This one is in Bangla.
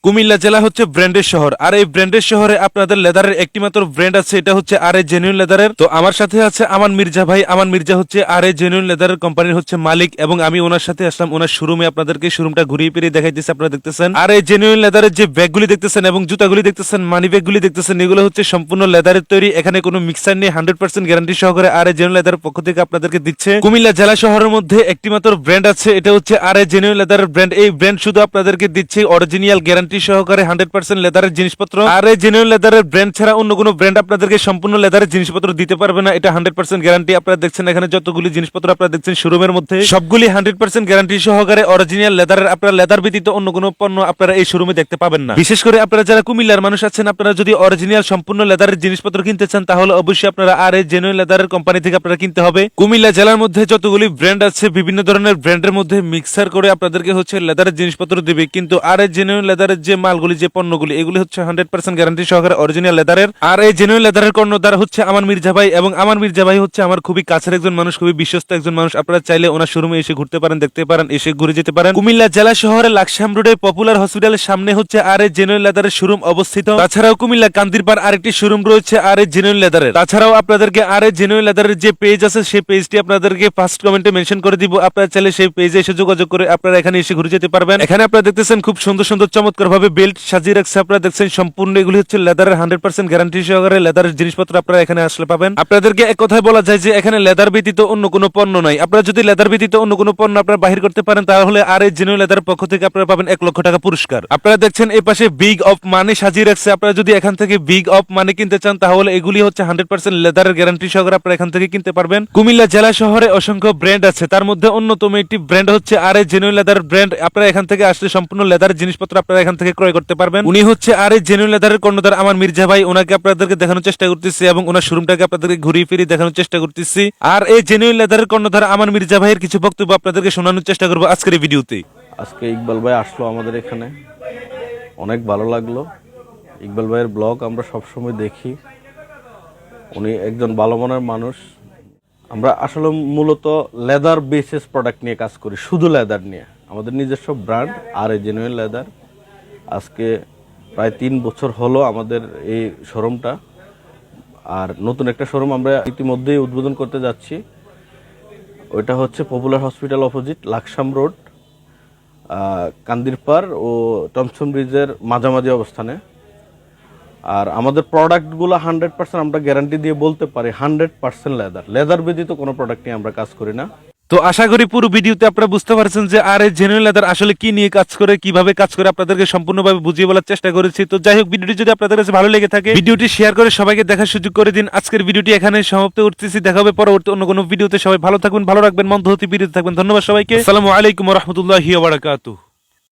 কুমিল্লা জেলা হচ্ছে ব্র্যান্ডের শহর, আর এই ব্র্যান্ডের শহরে আপনাদের লেদারের একটি মাত্র ব্র্যান্ড আছে, এটা হচ্ছে আর এ জেনুইন লেদারের। তো আমার সাথে আছে আমান মির্জা ভাই। আমান মির্জা হচ্ছে আর এ জেনুইন লেদারের কোম্পানির হচ্ছে মালিক, এবং আমি ওনার সাথে আসলাম ওনার শোরুমে। আপনাদেরকে শোরুমটা ঘুরিয়ে ফিরিয়ে দেখাইতেছি। আপনারা দেখতেছেন আর এই জেনুইন লেদারের যে ব্যাগগুলি দেখতেছেন এবং জুতাগুলি দেখতেছেন, মানি ব্যাগগুলি দেখতেছেন, এগুলো হচ্ছে সম্পূর্ণ লেদারের তৈরি। এখানে কোনো মিক্সার নেই, 100% গ্যারান্টি সহকারে আর এ জেনুইন লেদারের পক্ষ থেকে আপনাদেরকে দিচ্ছে। কুমিল্লা জেলা শহরের মধ্যে একটি মাত্র ব্র্যান্ড আছে, এটা হচ্ছে আর এ জেনুইন লেদারের ব্র্যান্ড। এই ব্র্যান্ড শুধু আপনাদেরকে দিচ্ছে অরিজিনাল গ্যারান্টি সহকারে 100% লেদারের জিনিসপত্র। আর এই জেনুইন লেদারের ব্র্যান্ড ছাড়া অন্য কোনো ব্র্যান্ড আপনাদেরকে সম্পূর্ণ লেদারের জিনিসপত্র দিতে পারবে না। এটা 100% গ্যারান্টি। আপনারা দেখছেন এখানে যতগুলি জিনিসপত্র আপনারা দেখছেন শোরুমের মধ্যে, সবগুলি 100% গ্যারান্টি সহকারে অরিজিনাল লেদারের। আপনারা লেদার ব্যতীত অন্য কোনো পণ্য আপনারা এই শোরুমে দেখতে পাবেন না। বিশেষ করে আপনারা যারা কুমিল্লার মানুষ আছেন, আপনারা যদি অরিজিনাল সম্পূর্ণ লেদারের জিনিসপত্র কিনতে চান, তাহলে অবশ্যই আপনারা আর এই জেনুইন লেদারের কোম্পানি থেকে আপনারা কিনতে হবে। কুমিল্লা জেলার মধ্যে যতগুলি ব্র্যান্ড আছে, বিভিন্ন ধরনের ব্র্যান্ডের মধ্যে মিক্সার করে আপনাদেরকে হচ্ছে লেদারের জিনিসপত্র দিবে, কিন্তু আর এই জেনুইন লেদারের যে মালগুলি, যে পণ্যগুলি, এগুলি হচ্ছে 100% গ্যারান্টি সহকারে অরিজিনাল লেদারের। আর এই জেনুইন লেদারের কর্ণধার হচ্ছে আমান মির্জা ভাই, এবং আমান মির্জা ভাই হচ্ছে আমার খুবই কাছের একজন মানুষ, খুবই বিশ্বস্ত একজন মানুষ। আপনারা চাইলে ওনার শোরুমে এসে ঘুরতে পারেন, দেখতে পারেন, এসে ঘুরে যেতে পারেন। কুমিল্লা জেলা শহরে লাকসাম রোডে পপুলার হসপিটালের সামনে হচ্ছে আর এই জেনুইন লেদারের শোরুম অবস্থিত। তাছাড়াও কুমিল্লা কান্দিরপাড় আরেকটি শোরুম রয়েছে আর এই জেনুইন লেদারের। তাছাড়াও আপনাদেরকে আর এই জেনুইন লেদারের যে পেজ আছে, সেই পেজটি আপনাদেরকে ফার্স্ট কমেন্টে মেনশন করে দিব। আপনারা চাইলে সেই পেজে এসে যোগাযোগ করে আপনারা এখানে এসে ঘুরে যেতে পারবেন। এখানে আপনারা দেখতেছেন খুব সুন্দর সুন্দর চমৎকার ভাবে বেল্ট সাজিয়ে রাখছে। আপনারা দেখছেন সম্পূর্ণ এগুলি হচ্ছে লেদারের 100% গ্যারান্টি সহকারে লেদারের জিনিসপত্র আপনারা এখানে আসলে পাবেন। আপনাদেরকে এক কথায় বলা যায় যে এখানে লেদার ব্যতীত অন্য কোনো পণ্য নাই। আপনারা যদি লেদার ব্যতীত অন্য কোনো পণ্য আপনারা বাহির করতে পারেন, তাহলে আর এই জেনুইন লেদারের পক্ষ থেকে আপনারা পাবেন 1 লক্ষ টাকা পুরস্কার। আপনারা দেখছেন এই পাশে বিগ অফ মানি সাজিয়ে রাখছে। আপনারা যদি এখান থেকে বিগ অফ মানি কিনতে চান, তাহলে এগুলি হচ্ছে 100% লেদারের গ্যারান্টি সহকারে আপনারা এখান থেকে কিনতে পারবেন। কুমিল্লা জেলা শহরে অসংখ্য ব্র্যান্ড আছে, তার মধ্যে অন্যতম একটি ব্র্যান্ড হচ্ছে আর এই জেনুইন লেদার ব্র্যান্ড। আপনারা এখান থেকে আসলে সম্পূর্ণ লেদারের জিনিসপত্র আপনারা এখান থেকে ক্রয় করতে পারবেন। উনি হচ্ছে আর এই জেনুইন লেদারের কর্ণধার আমার মির্জা ভাই। ওনাকে আপনাদেরকে দেখানোর চেষ্টা করতেছি এবং ওনার শোরুমটাকে আপনাদেরকে ঘুরিয়ে ফিরিয়ে দেখানোর চেষ্টা করতেছি। আর এই জেনুইন লেদারের কর্ণধার আমার মির্জা ভাইয়ের কিছু বক্তব্য আপনাদেরকে শোনানোর চেষ্টা করবো আজকের এই ভিডিওতে। আজকে ইকবাল ভাই আসলো আমাদের এখানে, অনেক ভালো লাগলো। ইকবাল ভাইয়ের ব্লগ আমরা সবসময় দেখি, উনি একজন ভালো মনের মানুষ। আমরা আসলে মূলত লেদার বেসিস প্রোডাক্ট নিয়ে কাজ করি, শুধু লেদার নিয়ে। আমাদের নিজস্ব ব্র্যান্ড আর এই জেনুইন লেদার। আজকে প্রায় 3 বছর হলো আমাদের এই শোরুমটা, আর নতুন একটা শোরুম আমরা ইতিমধ্যেই উদ্বোধন করতে যাচ্ছি। ওইটা হচ্ছে popular hospital opposite, Laksam road, Kandirpar ও টমসন ব্রিজের মাঝামাঝি অবস্থানে। আর আমাদের প্রোডাক্টগুলো 100% আমরা গ্যারান্টি দিয়ে বলতে পারি 100% লেদার ব্যতীত কোনো প্রোডাক্ট নিয়ে আমরা কাজ করি না। তো আশা করি পুরো ভিডিওতে আপনারা বুঝতে পারছেন যে আর এই জেনুইন লেদার আসলে কি নিয়ে কাজ করে, কিভাবে কাজ করে, আপনাদেরকে সম্পূর্ণভাবে বুঝিয়ে বলার চেষ্টা করেছি। তো যাই হোক, ভিডিওটি যদি আপনাদের কাছে ভালো লেগে থাকে, ভিডিওটি শেয়ার করে সবাইকে দেখার সুযোগ করে দিন। আজকের ভিডিওটি এখানে সমাপ্ত করতেছি। দেখা হবে পরবর্তী অন্য কোনো ভিডিওতে। সবাই ভালো থাকবেন, ভালো রাখবেন, মন্দ হতে বিরত থাকবেন। ধন্যবাদ সবাইকে। আসসালামু আলাইকুম ওয়া রাহমাতুল্লাহি ওয়া বারাকাতুহু।